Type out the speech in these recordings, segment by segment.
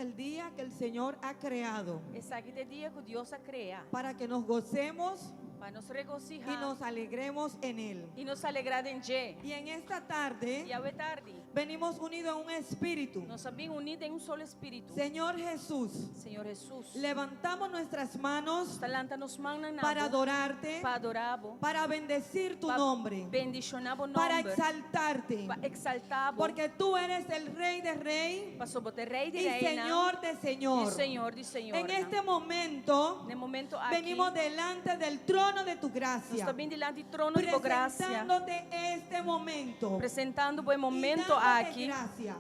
el día que el Señor ha creado Esse aqui é o dia que Deus a cria, para que nos gocemos para nos y regocijar nos alegremos en Él. e nos alegrar em Ele. Y en esta E tarde ao tarde, venimos unidos en un espíritu. nós estamos unidos em solo espírito. Señor Jesús, Senhor Jesus, levantamos nuestras manos talanta nos manos para adorarte, para adorá-lo, para bendecir tu para nombre, bendicionar o nome, para exaltarte, para exaltar-lo, porque tú eres el Rey de Rey para sobote Rei de y Reina Señor de Señor. e Senhor de Senhor. En este momento No momento aqui, venimos delante del trono de tu nós gracia, estamos diante do trono de tua graça, presentándote este momento, apresentando o bom momento y dándote aqui, gracia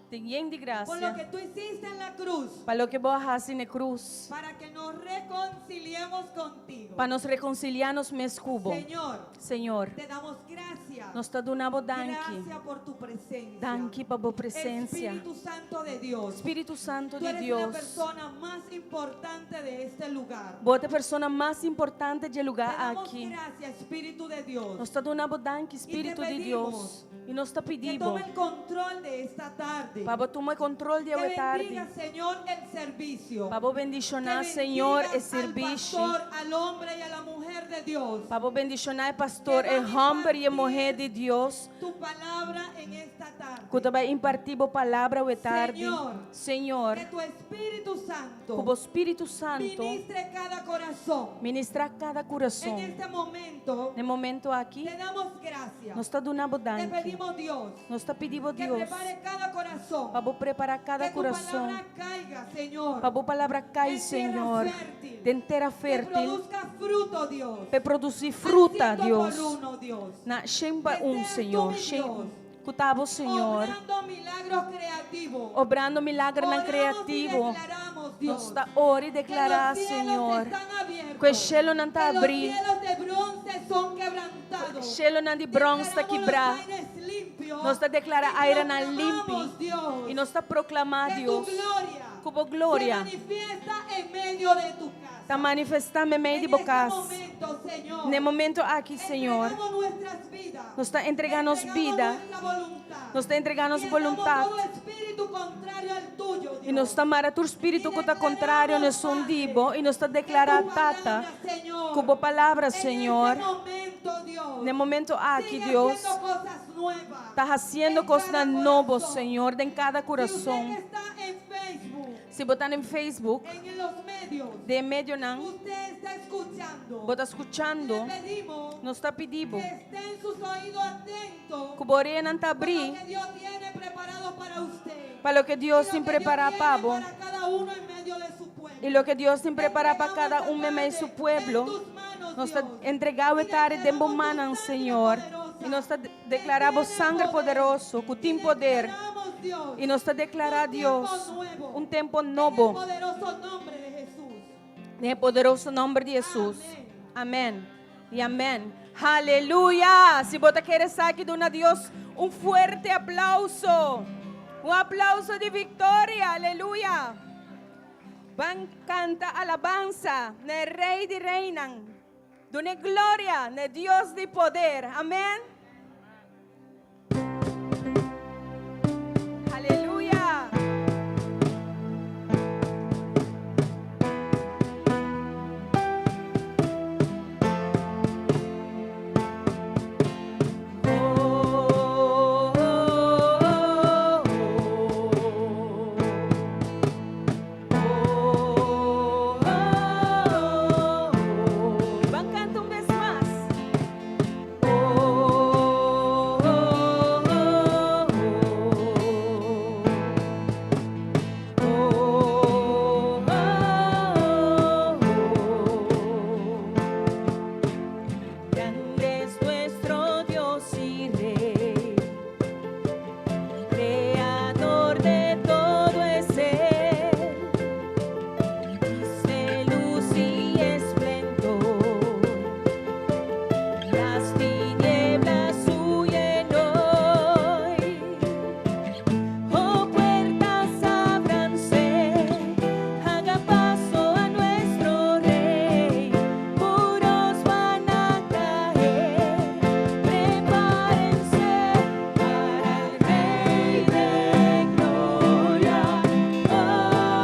de graça, por lo que tú hiciste en la cruz, para o que vos haces na cruz, para que nos reconciliemos contigo. para nos reconciliarmos mes cubo. Señor, Senhor, te damos gracias. nós te donamos danke, Gracias por tu presencia. danke para a presença. Espíritu Santo de Dios, Espírito Santo tú de eres la Deus, persona más importante de este lugar. você é a pessoa mais importante de Te lugar damos aqui. gracias, Espíritu de Dios, Nós te donamos danke, Espírito de pedimos Deus, e nós te que pedimos tome el control de esta tarde. para tomar controle de Que hoje tarde, bendiga, Señor, el servicio. para bendicionar, Senhor, bendiga o serviço, al pastor, al hombre y a la mujer de Dios. para bendicionar o pastor, o homem e a mulher de Deus, Tu palabra en esta tarde. que vai impartir a palavra hoje tarde. Senhor, Que tu Espíritu Santo que o Espírito Santo ministre cada corazón. ministra cada coração. En este momento No momento aqui, te damos gracias. nós te donamos Te danke. pedimos, Dios, Nós te pedimos, que Deus, prepare cada corazón. para preparar cada Que tu coração, palabra caiga, Señor. para a palavra cair, En tierra Senhor, fértil. de terra Que fértil, produzca fruto, Dios. para produzir fruta, Al ciento Deus. por uno, Dios. Na chemba Que um, seas Senhor. tú, mi Dios. Cutavo, Senhor. Obrando milagros creativos. Obrando milagre na Oramos y creativo. declaramos, Dios, Nós está ora e declarar, que los cielos Senhor. están abiertos. Que o cielo não está Que los abrir. cielos de bronce son O quebrantados. cielo não de bronze está Declaramos quebrar. los aires limpios. Nós está declarar Y aire na proclamamos, limpe. Dios, E nós está proclamar, que tu Deus, gloria como glória se manifiesta en medio de tu casa. está manifestando em meio de En este bocas. momento, Señor, No momento aqui, Senhor, entregamos nuestras vidas. nós está entregando vida. Nuestra voluntad. Nós está entregando Y atamos voluntade. todo espíritu contrario al tuyo, Dios. E nós está mara tu espírito que está contrário no sondibo. E nós está declarar tata. Como palavra, Senhor. No momento aqui, Deus, está fazendo coisas novas, Senhor, em cada coração. Si usted está en Facebook, Se botar em Facebook, en los medios, de medio não, usted está escuchando, botar escuchando, le pedimos nós está pedindo. que estén sus oídos atentos Que o Boreia não está a lo abrir que Dios tiene preparado para usted. para o que Deus Y tem lo que Dios preparado tiene para vos. para cada uno en medio de su pueblo. E o que Deus tem preparado para cada um em seu pueblo. Nós está entregado e tarde de manas, Senhor. E nós está declarando sangue poderoso, que tem poder. E nós está declarando, Deus, tempo novo. Poderoso nombre de Jesús. No poderoso nome de Jesus. Amém. E amém. Aleluia. Se você quer aqui de Deus, fuerte aplauso. Aplauso de vitória. Aleluia. Van canta alabanza no Rei de Reinas. Dune glória no Deus de poder. Amém. Aleluia. Van canta vez más. Grande es nuestro Dios y Rey, Creador de todo es Él, de luz y esplendor, las tinieblas huyen hoy, oh puertas ábranse, haga paso a nuestro Rey, muros van a caer, prepárense para el Rey de gloria, oh,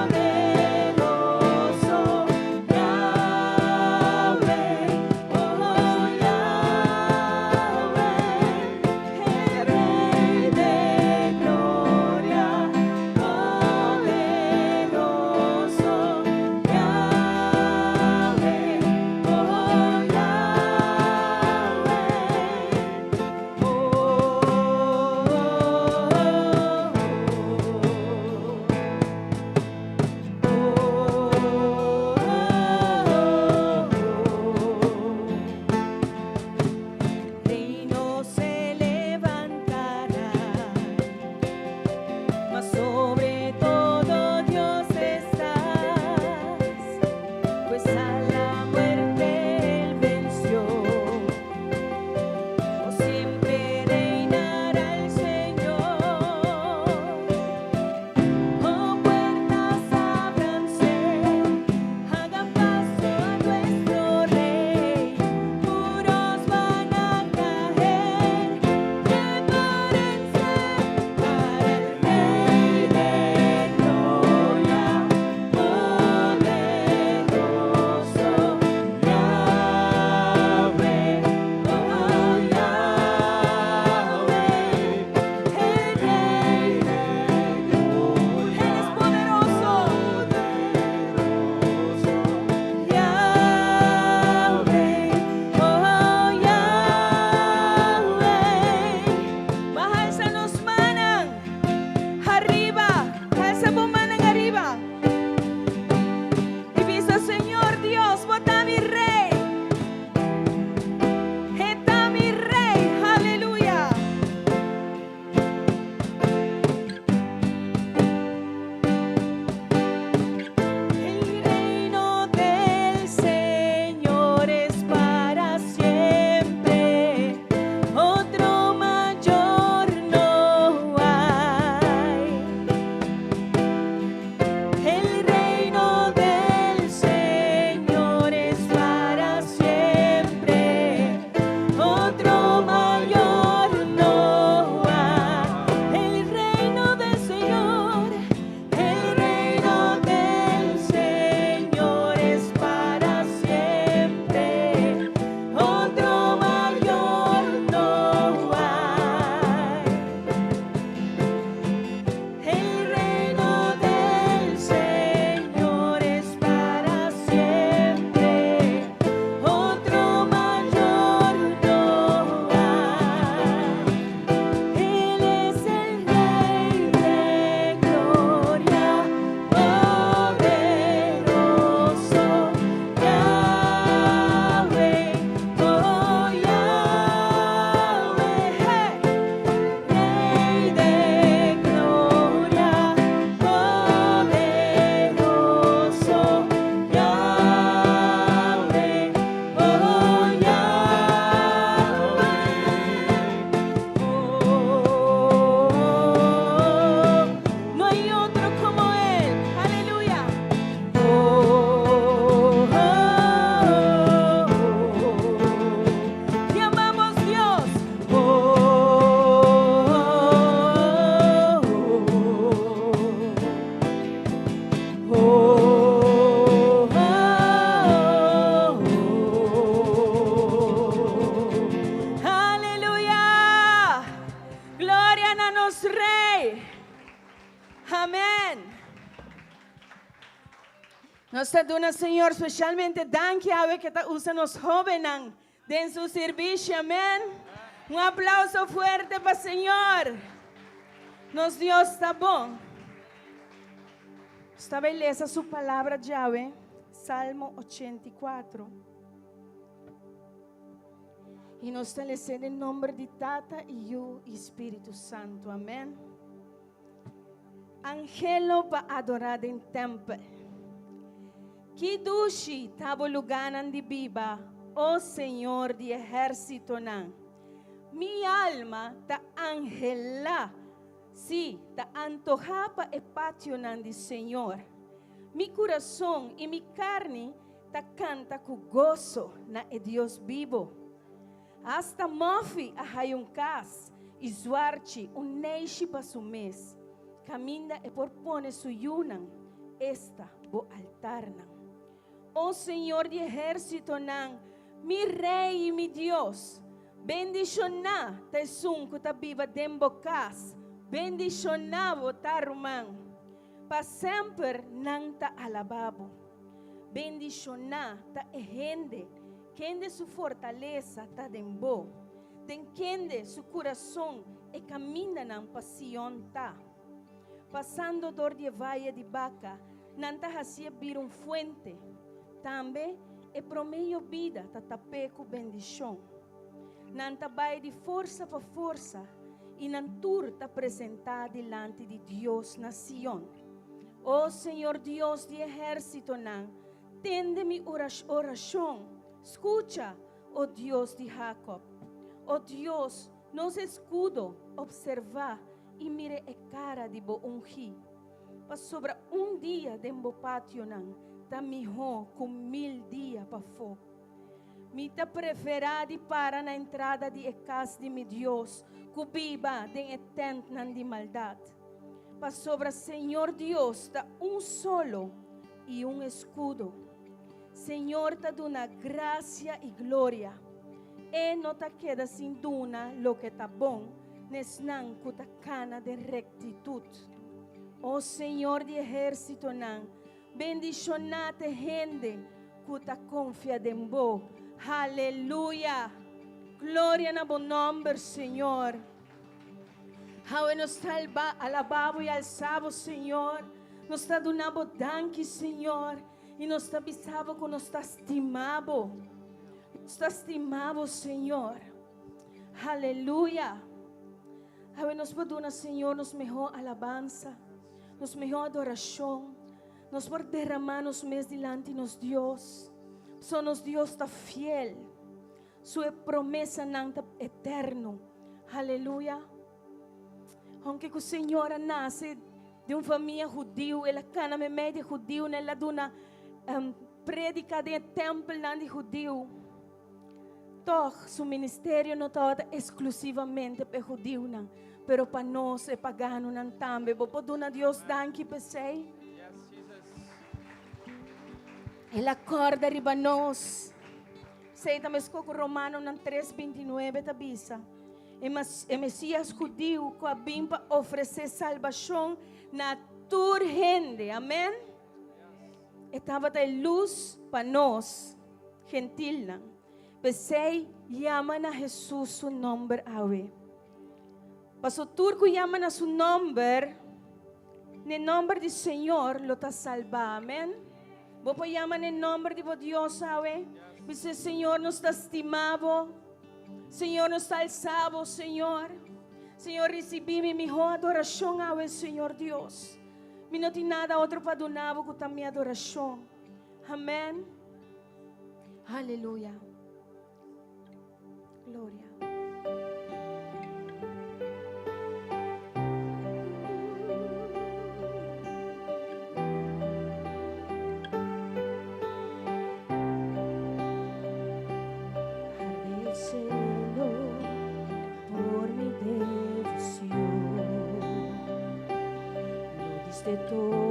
Nós está dando, Senhor, especialmente danke Yahweh que está usando os jovens em seu serviço, amém? Um aplauso forte para o Senhor. Nosso Deus está bom. Estabeleça sua palavra, Yahweh, Salmo 84. E nós estabelecemos em nome de Tata e o Espírito Santo, amém? Angelo para adorar em templo. Que dushi tabo luganan de biba, oh Senhor de exército nan. Mi alma ta angela, si ta antoja pa epatio nan de Senhor. Mi coração e mi carne ta canta com gozo na e Deus vivo. Hasta mofi a hayunkas e zuarchi neishi pa su mes. Caminda e porpone su yunan, esta bo altarnan. Oh Senhor de exército nan, mi rei e mi Deus, bendicioná te sunco ta viva dembocas, bendicioná votaruman, pa sempre nan ta alababo, bendicioná ta ehende, quende su fortaleza ta dembo, ten quende su coração e camina nan pasión ta, passando dor de valle de vaca, nan ta hacia vir fuente, também é promeio vida tatapeco bendição. Nanta vai de força para força e nantur ta apresentar delante de Deus na Sion. Oh Senhor Deus de exército nan, tende mi oração. Escucha, oh Deus de Jacob. Oh Deus, nos escudo, observa e mire a cara de bo ungi. Pa sobra dia de bo patio nan, ta miho com 1000 dias para fo. Mi ta preferadi para na entrada de casa de mi Deus, cubiba de etent nan de maldade. Pa sobra Senhor Deus ta solo e escudo. Senhor ta duna graça e glória. E não ta queda sin duna lo que ta bom, nesnan kuta cana de rectitude. Oh Senhor de exército nan, bendicionate gente que confia em vos. Aleluia. Glória na bom nome, Senhor. How nos salva, alababo e alçabo, Senhor. Nos está donando danke, Senhor. E nos está avisando que nos está estimado. Nos está estimado, Senhor. Aleluia. How nos perdona, Senhor, nos melhor alabança, nos melhor adoração. Nos por derramar nos mes delante nos Deus. Somos Deus está fiel. Sua promessa não está eterno. Aleluia. Aunque o Senhor nasce de uma família judia, ela cana me meio de judio, ela duna predica de templo de judio. Toch, seu ministério não está exclusivamente para judio, pero para nós é pagano não também. Vou duna Deus danke pesei. Ela acorda riba nós. Sei também com Romano 3:29 tabisa. E Messias judeu que vem para oferecer salvação na tua gente. Amém? Estava de luz para nós, gentil. Pensei, chama a Jesus su nome awe. Paso turco chama a su nome, no nome do Senhor lo está salva. Amém? Vou chamar em nome de Deus, sabe? Dice, Senhor, nos está estimado. Senhor, nos está alçado, Senhor. Senhor, recebi mi mejor adoração ao Senhor Deus. Mi não tem nada outro para donar que a minha adoração. Amém. Aleluia. Glória. Todo